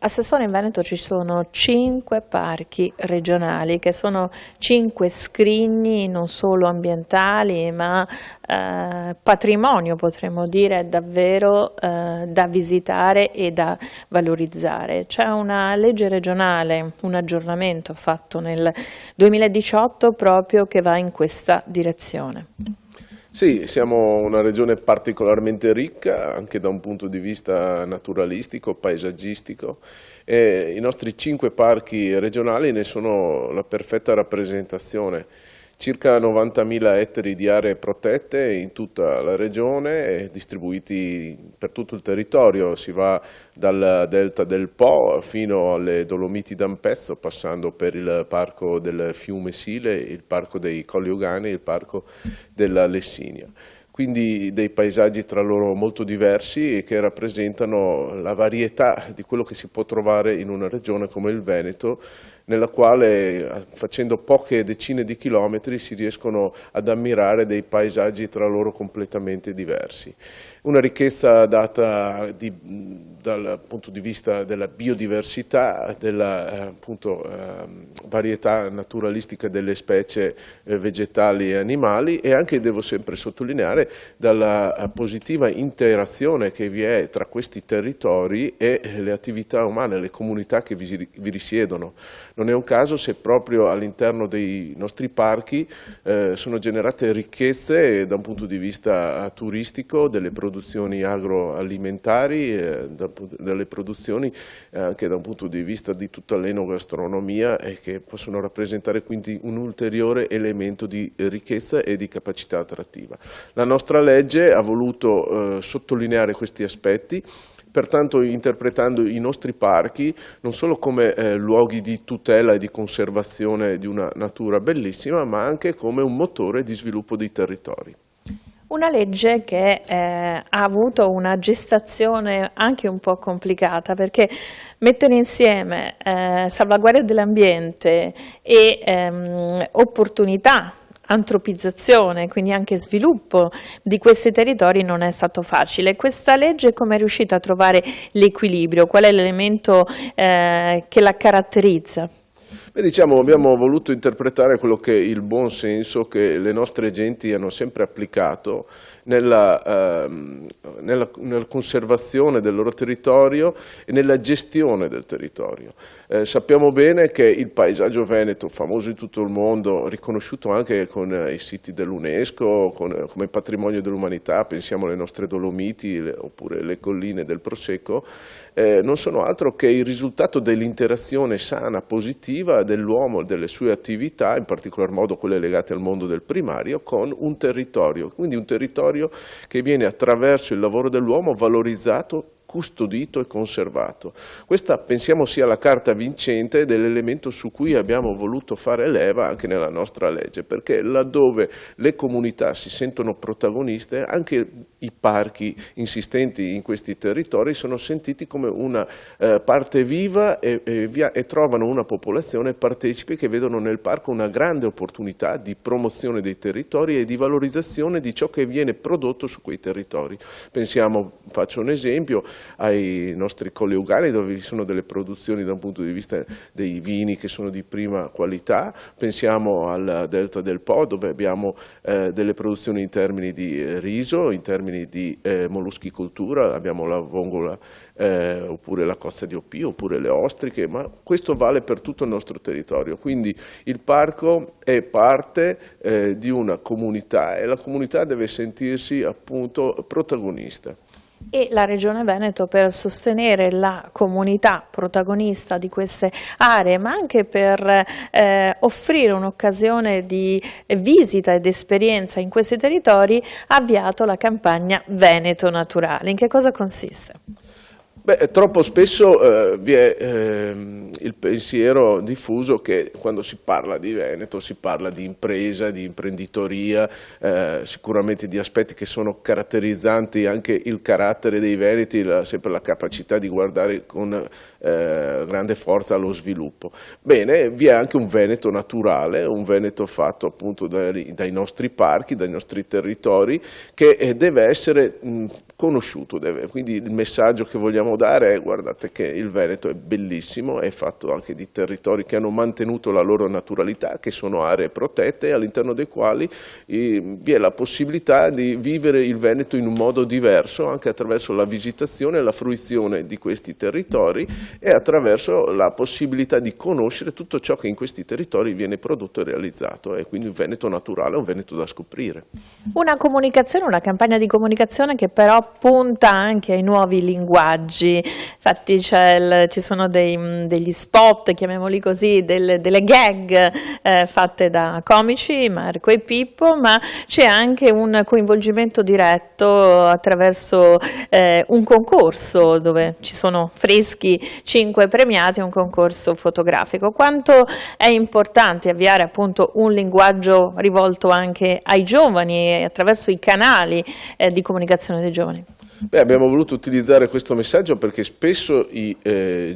A Sassuolo in Veneto ci sono 5 parchi regionali che sono 5 scrigni non solo ambientali ma patrimonio, potremmo dire, davvero da visitare e da valorizzare. C'è una legge regionale, un aggiornamento fatto nel 2018 proprio che va in questa direzione. Sì, siamo una regione particolarmente ricca anche da un punto di vista naturalistico, paesaggistico e i nostri 5 parchi regionali ne sono la perfetta rappresentazione. Circa 90.000 ettari di aree protette in tutta la regione, distribuiti per tutto il territorio, si va dal delta del Po fino alle Dolomiti d'Ampezzo, passando per il parco del fiume Sile, il parco dei Colli Euganei e il parco della Lessinia. Quindi dei paesaggi tra loro molto diversi e che rappresentano la varietà di quello che si può trovare in una regione come il Veneto, nella quale facendo poche decine di chilometri si riescono ad ammirare dei paesaggi tra loro completamente diversi. Una ricchezza data dal punto di vista della biodiversità, della varietà naturalistica delle specie vegetali e animali e anche, devo sempre sottolineare, dalla positiva interazione che vi è tra questi territori e le attività umane, le comunità che vi risiedono. Non è un caso se proprio all'interno dei nostri parchi sono generate ricchezze da un punto di vista turistico, delle produzioni agroalimentari, delle produzioni anche da un punto di vista di tutta l'enogastronomia e che possono rappresentare quindi un ulteriore elemento di ricchezza e di capacità attrattiva. La nostra legge ha voluto sottolineare questi aspetti. Pertanto interpretando i nostri parchi non solo come luoghi di tutela e di conservazione di una natura bellissima, ma anche come un motore di sviluppo dei territori. Una legge che ha avuto una gestazione anche un po' complicata perché mettere insieme salvaguardia dell'ambiente e opportunità, antropizzazione, quindi anche sviluppo di questi territori non è stato facile. Questa legge come è riuscita a trovare l'equilibrio? Qual è l'elemento che la caratterizza? Beh, diciamo, abbiamo voluto interpretare quello che è il buon senso che le nostre genti hanno sempre applicato nella conservazione del loro territorio e nella gestione del territorio. Sappiamo bene che il paesaggio veneto, famoso in tutto il mondo, riconosciuto anche con i siti dell'UNESCO, come patrimonio dell'umanità, pensiamo alle nostre Dolomiti oppure le colline del Prosecco, non sono altro che il risultato dell'interazione sana, positiva dell'uomo, delle sue attività, in particolar modo quelle legate al mondo del primario, con un territorio, quindi un territorio che viene attraverso il lavoro dell'uomo valorizzato, custodito e conservato. Questa pensiamo sia la carta vincente dell'elemento su cui abbiamo voluto fare leva anche nella nostra legge, perché laddove le comunità si sentono protagoniste, anche i parchi insistenti in questi territori sono sentiti come una parte viva e trovano una popolazione partecipe che vedono nel parco una grande opportunità di promozione dei territori e di valorizzazione di ciò che viene prodotto su quei territori. Pensiamo, faccio un esempio, ai nostri Colli Euganei dove vi sono delle produzioni da un punto di vista dei vini che sono di prima qualità, pensiamo al delta del Po dove abbiamo delle produzioni in termini di riso, in termini di molluschicoltura, abbiamo la vongola oppure la cozza di oppio oppure le ostriche, ma questo vale per tutto il nostro territorio, quindi il parco è parte di una comunità e la comunità deve sentirsi appunto protagonista. E la Regione Veneto per sostenere la comunità protagonista di queste aree, ma anche per offrire un'occasione di visita ed esperienza in questi territori, ha avviato la campagna Veneto Naturale. In che cosa consiste? Beh, troppo spesso vi è il pensiero diffuso che quando si parla di Veneto si parla di impresa, di imprenditoria, sicuramente di aspetti che sono caratterizzanti anche il carattere dei veneti, sempre la capacità di guardare con grande forza allo sviluppo. Bene, vi è anche un Veneto naturale, un Veneto fatto appunto dai nostri parchi, dai nostri territori, che deve essere conosciuto, quindi il messaggio che vogliamo dare è: guardate che il Veneto è bellissimo, è fatto anche di territori che hanno mantenuto la loro naturalità, che sono aree protette, all'interno dei quali vi è la possibilità di vivere il Veneto in un modo diverso, anche attraverso la visitazione e la fruizione di questi territori e attraverso la possibilità di conoscere tutto ciò che in questi territori viene prodotto e realizzato. E quindi un Veneto naturale è un Veneto da scoprire. Una comunicazione, una campagna di comunicazione che però punta anche ai nuovi linguaggi. Infatti ci sono degli spot, chiamiamoli così, delle gag fatte da comici, Marco e Pippo, ma c'è anche un coinvolgimento diretto attraverso un concorso dove ci sono freschi 5 premiati, un concorso fotografico. Quanto è importante avviare appunto un linguaggio rivolto anche ai giovani e attraverso i canali di comunicazione dei giovani? Abbiamo voluto utilizzare questo messaggio perché spesso i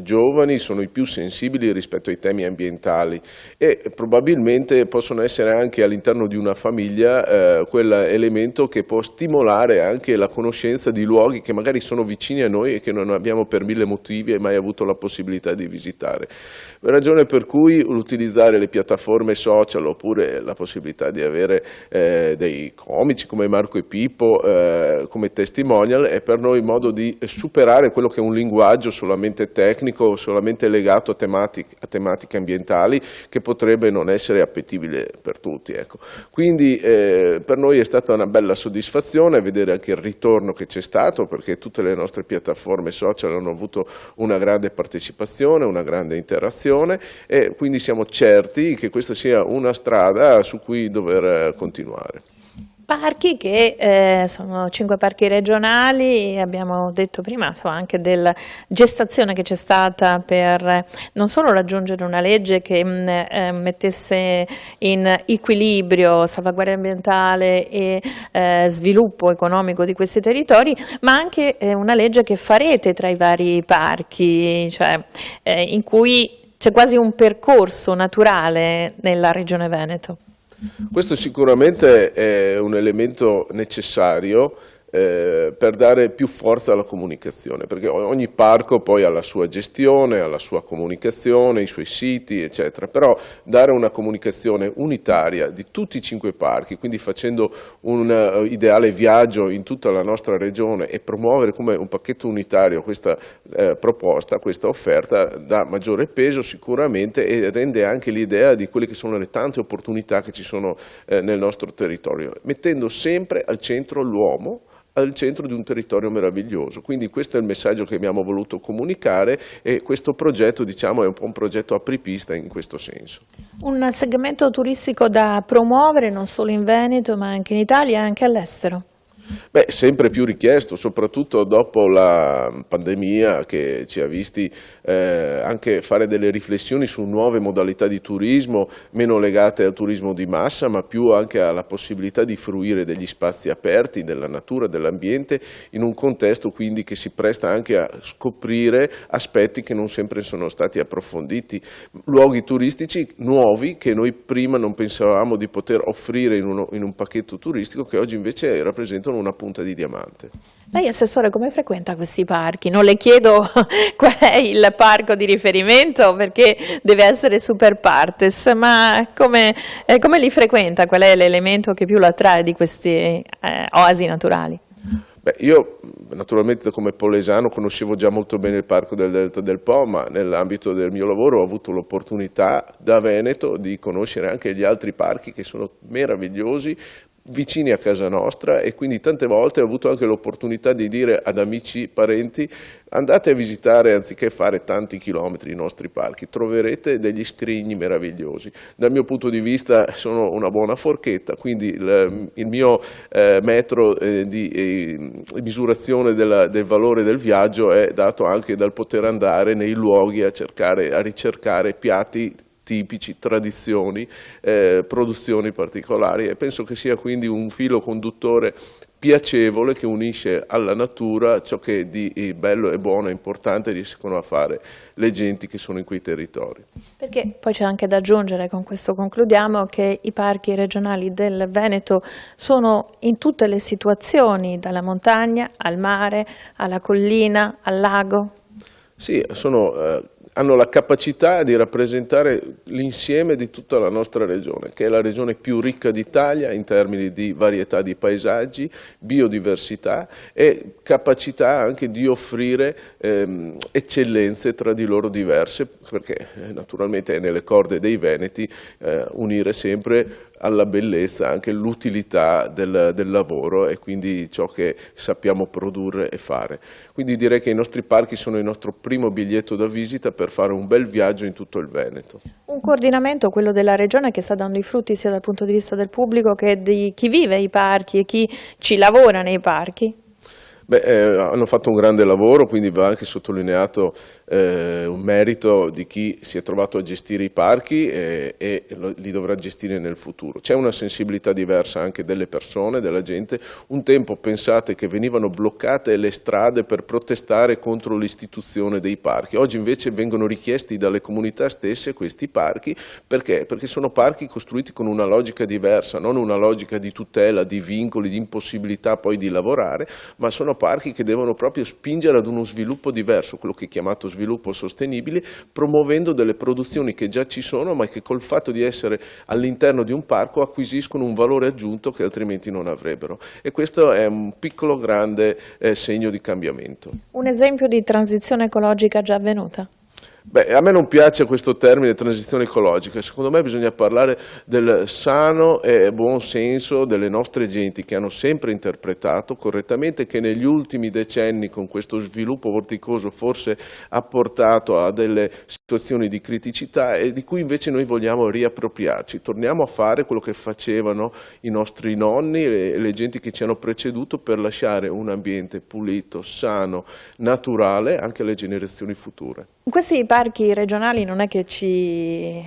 giovani sono i più sensibili rispetto ai temi ambientali e probabilmente possono essere anche all'interno di una famiglia quell'elemento che può stimolare anche la conoscenza di luoghi che magari sono vicini a noi e che non abbiamo per mille motivi mai avuto la possibilità di visitare. Ragione per cui utilizzare le piattaforme social oppure la possibilità di avere dei comici come Marco e Pippo come testimonial è per noi modo di superare quello che è un linguaggio solamente tecnico, solamente legato a tematiche ambientali, che potrebbe non essere appetibile per tutti. Ecco. Quindi per noi è stata una bella soddisfazione vedere anche il ritorno che c'è stato, perché tutte le nostre piattaforme social hanno avuto una grande partecipazione, una grande interazione e quindi siamo certi che questa sia una strada su cui dover continuare. Parchi che sono 5 parchi regionali, abbiamo detto prima anche della gestazione che c'è stata per non solo raggiungere una legge che mettesse in equilibrio salvaguardia ambientale e sviluppo economico di questi territori, ma anche una legge che fa rete tra i vari parchi, cioè in cui c'è quasi un percorso naturale nella Regione Veneto. Questo sicuramente è un elemento necessario per dare più forza alla comunicazione, perché ogni parco poi ha la sua gestione, ha la sua comunicazione, i suoi siti, eccetera, però dare una comunicazione unitaria di tutti i 5 parchi, quindi facendo un ideale viaggio in tutta la nostra regione e promuovere come un pacchetto unitario questa proposta, questa offerta, dà maggiore peso sicuramente e rende anche l'idea di quelle che sono le tante opportunità che ci sono nel nostro territorio, mettendo sempre al centro l'uomo, al centro di un territorio meraviglioso. Quindi questo è il messaggio che abbiamo voluto comunicare e questo progetto, diciamo, è un po' un progetto apripista in questo senso. Un segmento turistico da promuovere non solo in Veneto ma anche in Italia e anche all'estero. Sempre più richiesto, soprattutto dopo la pandemia che ci ha visti anche fare delle riflessioni su nuove modalità di turismo, meno legate al turismo di massa, ma più anche alla possibilità di fruire degli spazi aperti, della natura, dell'ambiente, in un contesto quindi che si presta anche a scoprire aspetti che non sempre sono stati approfonditi, luoghi turistici nuovi che noi prima non pensavamo di poter offrire in un pacchetto turistico, che oggi invece rappresentano una punta di diamante. Lei, Assessore, come frequenta questi parchi? Non le chiedo qual è il parco di riferimento perché deve essere super partes, ma come li frequenta? Qual è l'elemento che più lo attrae di queste oasi naturali? Io naturalmente come polesano conoscevo già molto bene il parco del Delta del Po, ma nell'ambito del mio lavoro ho avuto l'opportunità da Veneto di conoscere anche gli altri parchi che sono meravigliosi, vicini a casa nostra, e quindi tante volte ho avuto anche l'opportunità di dire ad amici, parenti: andate a visitare, anziché fare tanti chilometri, i nostri parchi, troverete degli scrigni meravigliosi. Dal mio punto di vista sono una buona forchetta, quindi il mio metro di misurazione del valore del viaggio è dato anche dal poter andare nei luoghi a ricercare piatti tipici, tradizioni, produzioni particolari, e penso che sia quindi un filo conduttore piacevole che unisce alla natura ciò che di bello e buono e importante riescono a fare le genti che sono in quei territori. Perché poi c'è anche da aggiungere, con questo concludiamo, che i parchi regionali del Veneto sono in tutte le situazioni, dalla montagna al mare, alla collina, al lago. Sì, hanno la capacità di rappresentare l'insieme di tutta la nostra regione, che è la regione più ricca d'Italia in termini di varietà di paesaggi, biodiversità e capacità anche di offrire eccellenze tra di loro diverse, perché naturalmente è nelle corde dei veneti unire sempre alla bellezza anche l'utilità del lavoro e quindi ciò che sappiamo produrre e fare. Quindi direi che i nostri parchi sono il nostro primo biglietto da visita per fare un bel viaggio in tutto il Veneto. Un coordinamento, quello della Regione, che sta dando i frutti sia dal punto di vista del pubblico che di chi vive i parchi e chi ci lavora nei parchi? Hanno fatto un grande lavoro, quindi va anche sottolineato un merito di chi si è trovato a gestire i parchi e li dovrà gestire nel futuro. C'è una sensibilità diversa anche delle persone, della gente. Un tempo pensate che venivano bloccate le strade per protestare contro l'istituzione dei parchi, oggi invece vengono richiesti dalle comunità stesse questi parchi, perché? Perché sono parchi costruiti con una logica diversa, non una logica di tutela, di vincoli, di impossibilità poi di lavorare, ma sono parchi che devono proprio spingere ad uno sviluppo diverso, quello che è chiamato sviluppo sostenibile, promuovendo delle produzioni che già ci sono ma che col fatto di essere all'interno di un parco acquisiscono un valore aggiunto che altrimenti non avrebbero, e questo è un piccolo grande segno di cambiamento. Un esempio di transizione ecologica già avvenuta? A me non piace questo termine transizione ecologica, secondo me bisogna parlare del sano e buon senso delle nostre genti che hanno sempre interpretato correttamente, che negli ultimi decenni con questo sviluppo vorticoso forse ha portato a delle situazioni di criticità e di cui invece noi vogliamo riappropriarci. Torniamo a fare quello che facevano i nostri nonni e le genti che ci hanno preceduto per lasciare un ambiente pulito, sano, naturale anche alle generazioni future. In questi parchi regionali non è che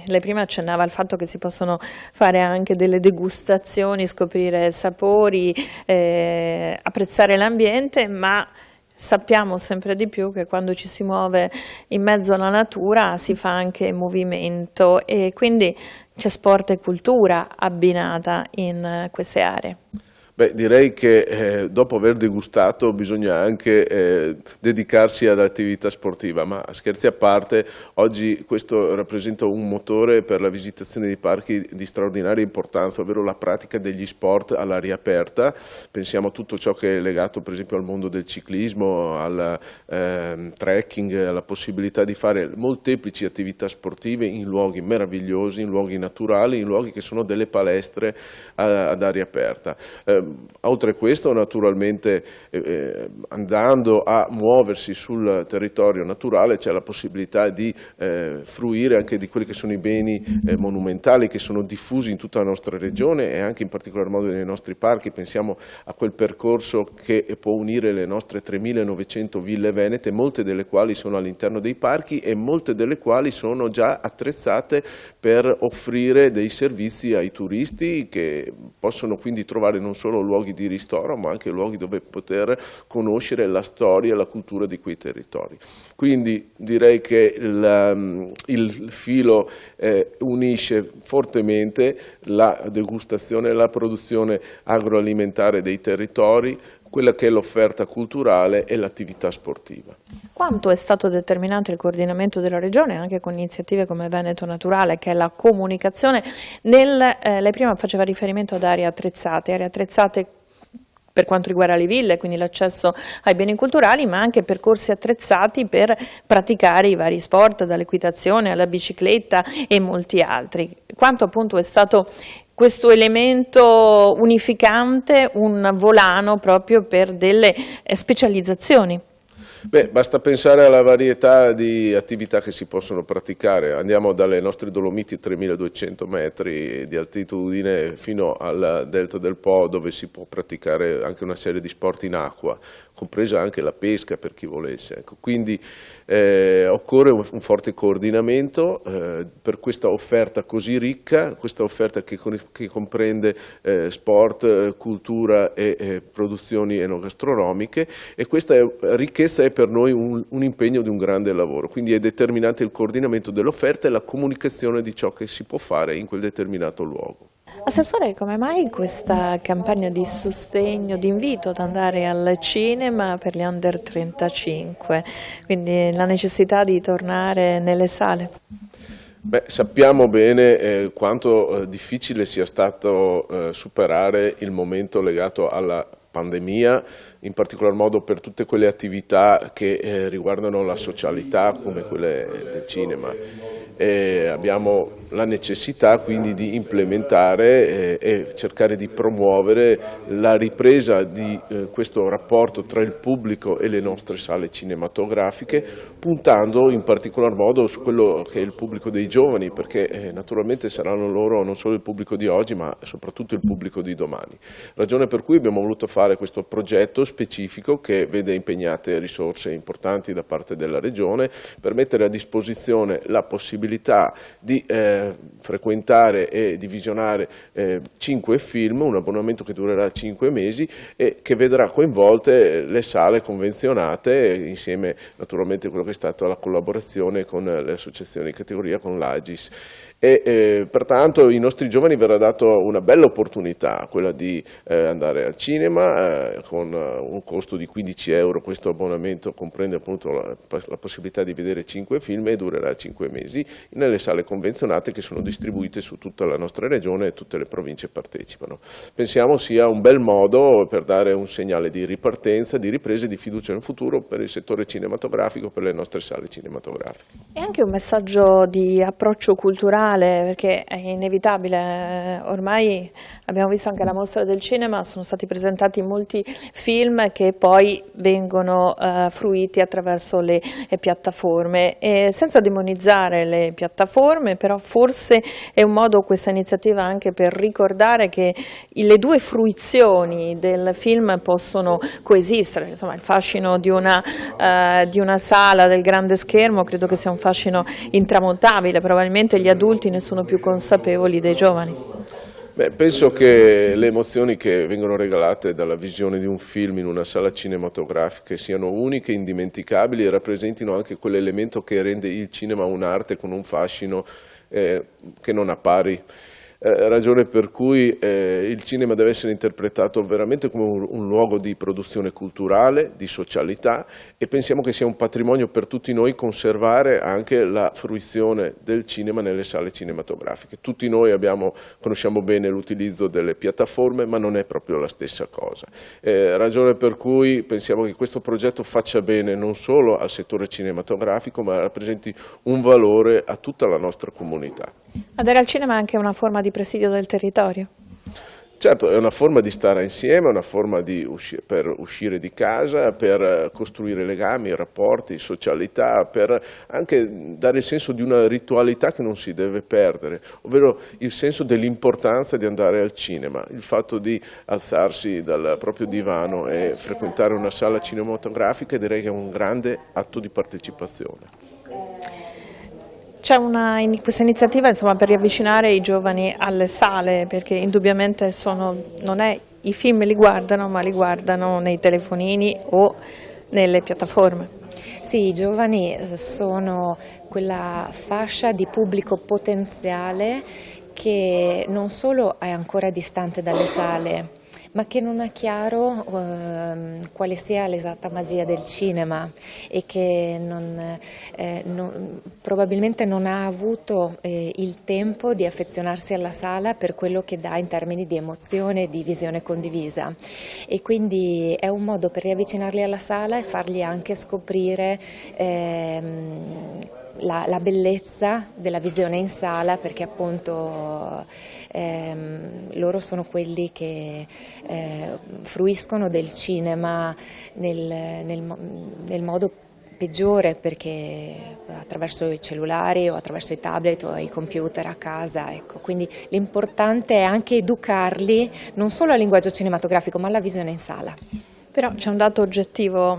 lei prima accennava al fatto che si possono fare anche delle degustazioni, scoprire sapori, apprezzare l'ambiente, ma sappiamo sempre di più che quando ci si muove in mezzo alla natura si fa anche movimento e quindi c'è sport e cultura abbinata in queste aree. Direi che dopo aver degustato bisogna anche dedicarsi all'attività sportiva, ma scherzi a parte, oggi questo rappresenta un motore per la visitazione dei parchi di straordinaria importanza, ovvero la pratica degli sport all'aria aperta. Pensiamo a tutto ciò che è legato per esempio al mondo del ciclismo, al trekking, alla possibilità di fare molteplici attività sportive in luoghi meravigliosi, in luoghi naturali, in luoghi che sono delle palestre ad aria aperta. Oltre a questo, naturalmente, andando a muoversi sul territorio naturale c'è la possibilità di fruire anche di quelli che sono i beni monumentali che sono diffusi in tutta la nostra regione e anche in particolar modo nei nostri parchi. Pensiamo a quel percorso che può unire le nostre 3.900 ville venete, molte delle quali sono all'interno dei parchi e molte delle quali sono già attrezzate per offrire dei servizi ai turisti che possono quindi trovare non solo luoghi di ristoro ma anche luoghi dove poter conoscere la storia e la cultura di quei territori. Quindi direi che il filo unisce fortemente la degustazione e la produzione agroalimentare dei territori, quella che è l'offerta culturale e l'attività sportiva. Quanto è stato determinante il coordinamento della Regione anche con iniziative come Veneto Naturale, che è la comunicazione, lei prima faceva riferimento ad aree attrezzate per quanto riguarda le ville, quindi l'accesso ai beni culturali, ma anche percorsi attrezzati per praticare i vari sport, dall'equitazione alla bicicletta e molti altri. Quanto appunto è stato questo elemento unificante un volano proprio per delle specializzazioni? Beh, basta pensare alla varietà di attività che si possono praticare. Andiamo dalle nostre Dolomiti 3200 metri di altitudine fino al delta del Po, dove si può praticare anche una serie di sport in acqua, compresa anche la pesca per chi volesse. Ecco, quindi occorre un forte coordinamento per questa offerta così ricca, questa offerta che comprende sport, cultura e produzioni enogastronomiche, e questa ricchezza è per noi un impegno di un grande lavoro, quindi è determinante il coordinamento dell'offerta e la comunicazione di ciò che si può fare in quel determinato luogo. Assessore, come mai questa campagna di sostegno, di invito ad andare al cinema per gli under 35, quindi la necessità di tornare nelle sale? Beh, sappiamo bene quanto difficile sia stato superare il momento legato alla pandemia, in particolar modo per tutte quelle attività che riguardano la socialità come quelle del cinema. Abbiamo la necessità quindi di implementare e cercare di promuovere la ripresa di questo rapporto tra il pubblico e le nostre sale cinematografiche, puntando in particolar modo su quello che è il pubblico dei giovani, perché naturalmente saranno loro non solo il pubblico di oggi ma soprattutto il pubblico di domani. Ragione per cui abbiamo voluto fare questo progetto specifico che vede impegnate risorse importanti da parte della Regione per mettere a disposizione la possibilità di frequentare e di visionare 5 film, un abbonamento che durerà 5 mesi e che vedrà coinvolte le sale convenzionate, insieme naturalmente a quello che è stata la collaborazione con le associazioni di categoria, con l'Agis. Pertanto ai nostri giovani verrà data una bella opportunità, quella di andare al cinema con un costo di 15 euro. Questo abbonamento comprende appunto la possibilità di vedere 5 film e durerà 5 mesi nelle sale convenzionate che sono distribuite su tutta la nostra regione e tutte le province partecipano. Pensiamo sia un bel modo per dare un segnale di ripartenza, di ripresa e di fiducia nel futuro per il settore cinematografico, per le nostre sale cinematografiche. E anche un messaggio di approccio culturale, perché è inevitabile, ormai abbiamo visto anche alla Mostra del Cinema, sono stati presentati molti film che poi vengono fruiti attraverso le piattaforme, e senza demonizzare le piattaforme, però forse è un modo questa iniziativa anche per ricordare che le due fruizioni del film possono coesistere. Insomma, il fascino di una sala del grande schermo credo che sia un fascino intramontabile, probabilmente gli adulti ne sono più consapevoli dei giovani. Beh, penso che le emozioni che vengono regalate dalla visione di un film in una sala cinematografica siano uniche, indimenticabili e rappresentino anche quell'elemento che rende il cinema un'arte con un fascino che non ha pari. Ragione per cui il cinema deve essere interpretato veramente come un luogo di produzione culturale, di socialità, e pensiamo che sia un patrimonio per tutti noi conservare anche la fruizione del cinema nelle sale cinematografiche. Tutti noi conosciamo bene l'utilizzo delle piattaforme, ma non è proprio la stessa cosa. Ragione per cui pensiamo che questo progetto faccia bene non solo al settore cinematografico, ma rappresenti un valore a tutta la nostra comunità. Andare al cinema è anche una forma di presidio del territorio? Certo, è una forma di stare insieme, è una forma per uscire di casa, per costruire legami, rapporti, socialità, per anche dare il senso di una ritualità che non si deve perdere, ovvero il senso dell'importanza di andare al cinema, il fatto di alzarsi dal proprio divano e frequentare una sala cinematografica, direi che è un grande atto di partecipazione. C'è questa iniziativa, insomma, per riavvicinare i giovani alle sale, perché indubbiamente non è i film li guardano, ma li guardano nei telefonini o nelle piattaforme. Sì, i giovani sono quella fascia di pubblico potenziale che non solo è ancora distante dalle sale, ma che non ha chiaro quale sia l'esatta magia del cinema e che probabilmente non ha avuto il tempo di affezionarsi alla sala per quello che dà in termini di emozione e di visione condivisa, e quindi è un modo per riavvicinarli alla sala e fargli anche scoprire la bellezza della visione in sala, perché appunto loro sono quelli che fruiscono del cinema nel modo peggiore, perché attraverso i cellulari o attraverso i tablet o i computer a casa, ecco. Quindi l'importante è anche educarli non solo al linguaggio cinematografico ma alla visione in sala. Però c'è un dato oggettivo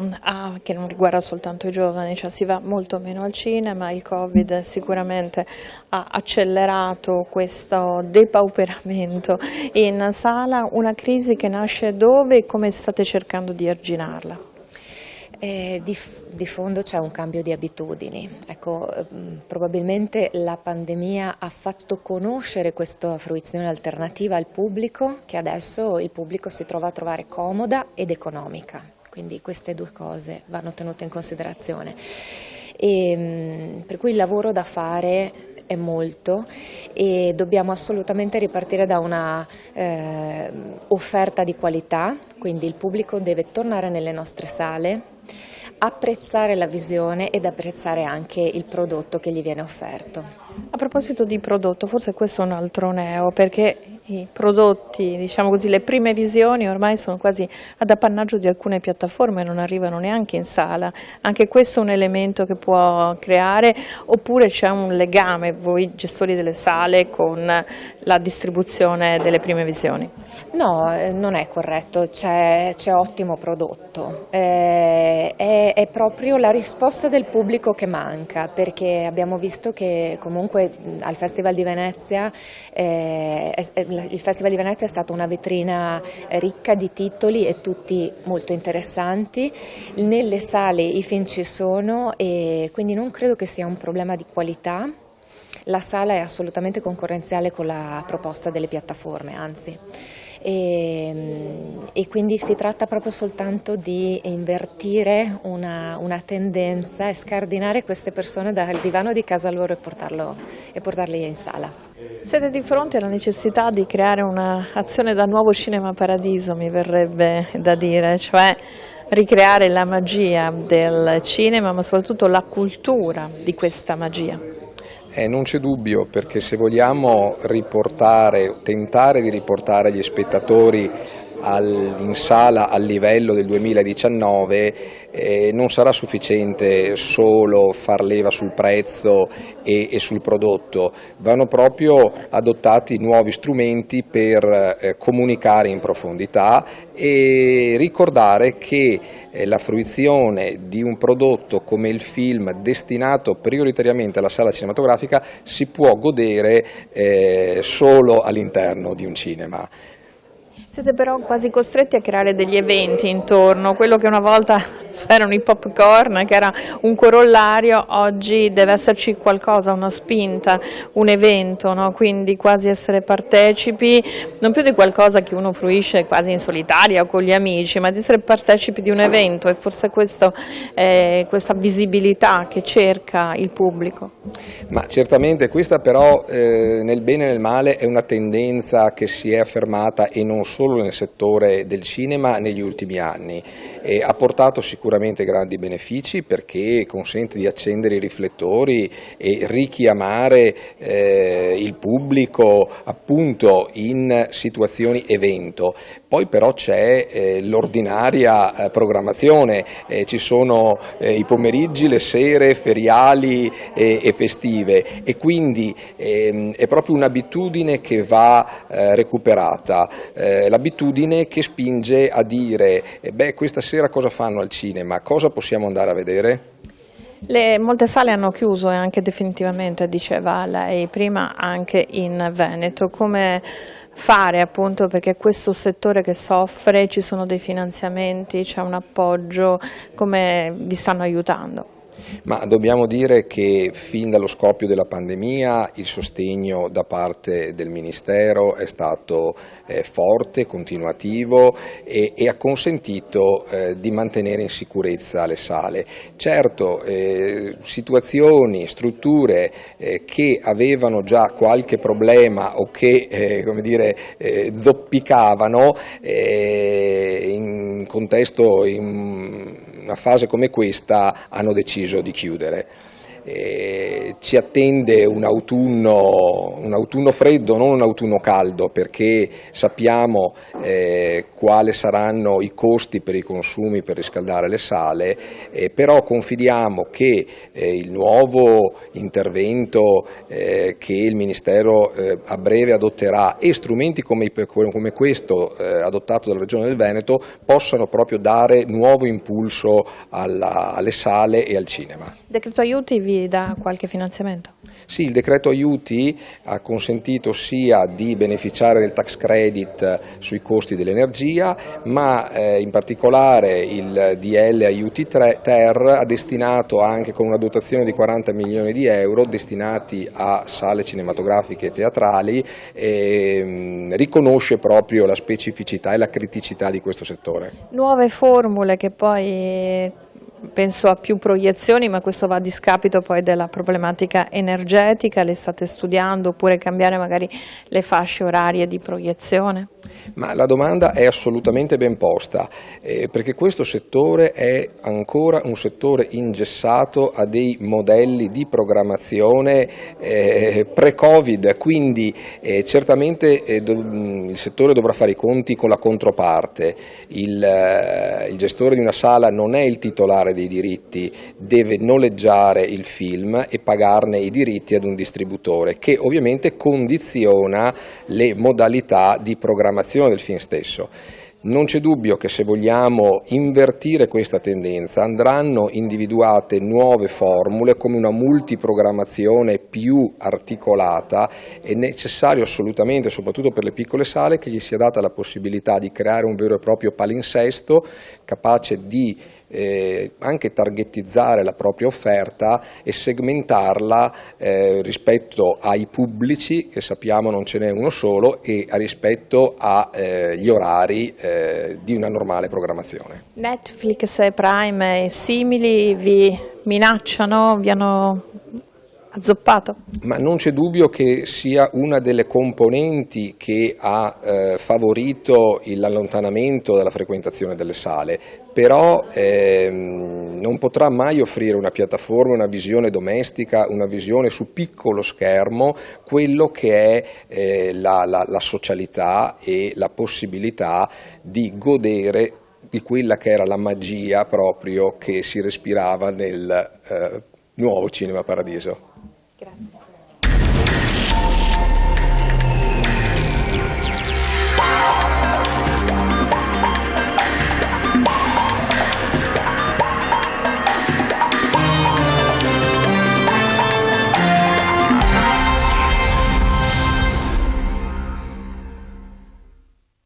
che non riguarda soltanto i giovani, cioè si va molto meno al cinema, il Covid sicuramente ha accelerato questo depauperamento in sala, una crisi che nasce dove e come state cercando di arginarla? Di fondo c'è un cambio di abitudini. Ecco, probabilmente la pandemia ha fatto conoscere questa fruizione alternativa al pubblico, che adesso il pubblico si trova a trovare comoda ed economica, quindi queste due cose vanno tenute in considerazione. Per cui il lavoro da fare è molto e dobbiamo assolutamente ripartire da una offerta di qualità, quindi il pubblico deve tornare nelle nostre sale, apprezzare la visione ed apprezzare anche il prodotto che gli viene offerto. A proposito di prodotto, forse questo è un altro neo, perché i prodotti, diciamo così, le prime visioni ormai sono quasi ad appannaggio di alcune piattaforme, non arrivano neanche in sala. Anche questo è un elemento che può creare, oppure c'è un legame, voi gestori delle sale, con la distribuzione delle prime visioni? No, non è corretto, c'è ottimo prodotto, è proprio la risposta del pubblico che manca, perché abbiamo visto che comunque al Festival di Venezia, il Festival di Venezia è stata una vetrina ricca di titoli e tutti molto interessanti, nelle sale i film ci sono e quindi non credo che sia un problema di qualità. La sala è assolutamente concorrenziale con la proposta delle piattaforme, anzi. E quindi si tratta proprio soltanto di invertire una tendenza e scardinare queste persone dal divano di casa loro e portarli in sala. Siete di fronte alla necessità di creare un'azione da nuovo Cinema Paradiso, mi verrebbe da dire, cioè ricreare la magia del cinema, ma soprattutto la cultura di questa magia. Non c'è dubbio, perché se vogliamo tentare di riportare gli spettatori in sala al livello del 2019, non sarà sufficiente solo far leva sul prezzo e sul prodotto, vanno proprio adottati nuovi strumenti per comunicare in profondità e ricordare che la fruizione di un prodotto come il film destinato prioritariamente alla sala cinematografica si può godere solo all'interno di un cinema. Siete però quasi costretti a creare degli eventi intorno, quello che una volta erano i popcorn, che era un corollario, oggi deve esserci qualcosa, una spinta, un evento, no? Quindi quasi essere partecipi, non più di qualcosa che uno fruisce quasi in solitaria o con gli amici, ma di essere partecipi di un evento, e forse questa visibilità che cerca il pubblico. Ma certamente questa però nel bene e nel male è una tendenza che si è affermata e non solo nel settore del cinema negli ultimi anni. Ha portato sicuramente grandi benefici perché consente di accendere i riflettori e richiamare il pubblico appunto in situazioni evento. Poi però c'è l'ordinaria programmazione, ci sono i pomeriggi, le sere feriali e festive, e quindi è proprio un'abitudine che va recuperata, l'abitudine che spinge a dire questa sera cosa fanno al cinema, cosa possiamo andare a vedere? Molte sale hanno chiuso e anche definitivamente, diceva lei prima, anche in Veneto. Come fare appunto, perché questo settore che soffre, ci sono dei finanziamenti, c'è un appoggio, come vi stanno aiutando? Ma dobbiamo dire che fin dallo scoppio della pandemia il sostegno da parte del Ministero è stato forte, continuativo e ha consentito di mantenere in sicurezza le sale. Certo, situazioni, strutture che avevano già qualche problema o che zoppicavano in contesto, in una fase come questa, hanno deciso di chiudere. Ci attende un autunno freddo, non un autunno caldo, perché sappiamo quali saranno i costi per i consumi per riscaldare le sale, però confidiamo che il nuovo intervento che il Ministero a breve adotterà e strumenti come questo adottato dalla Regione del Veneto possano proprio dare nuovo impulso alle sale e al cinema. Il decreto aiuti vi dà qualche finanziamento? Sì, il decreto aiuti ha consentito sia di beneficiare del tax credit sui costi dell'energia, ma in particolare il DL aiuti ter ha destinato anche con una dotazione di 40 milioni di euro destinati a sale cinematografiche e teatrali, riconosce proprio la specificità e la criticità di questo settore. Nuove formule che poi penso a più proiezioni, ma questo va a discapito poi della problematica energetica, le state studiando, oppure cambiare magari le fasce orarie di proiezione? Ma la domanda è assolutamente ben posta, perché questo settore è ancora un settore ingessato a dei modelli di programmazione pre-Covid, quindi certamente il settore dovrà fare i conti con la controparte. Il gestore di una sala non è il titolare dei diritti, deve noleggiare il film e pagarne i diritti ad un distributore, che ovviamente condiziona le modalità di programmazione del film stesso. Non c'è dubbio che se vogliamo invertire questa tendenza andranno individuate nuove formule come una multiprogrammazione più articolata. È necessario assolutamente, soprattutto per le piccole sale, che gli sia data la possibilità di creare un vero e proprio palinsesto capace di anche targetizzare la propria offerta e segmentarla rispetto ai pubblici, che sappiamo non ce n'è uno solo, e rispetto agli orari di una normale programmazione. Netflix, Prime e simili vi minacciano, vi hanno azzoppato? Ma non c'è dubbio che sia una delle componenti che ha favorito l'allontanamento dalla frequentazione delle sale, però non potrà mai offrire una piattaforma, una visione domestica, una visione su piccolo schermo, quello che è la socialità e la possibilità di godere di quella che era la magia proprio che si respirava nel nuovo Cinema Paradiso. Grazie.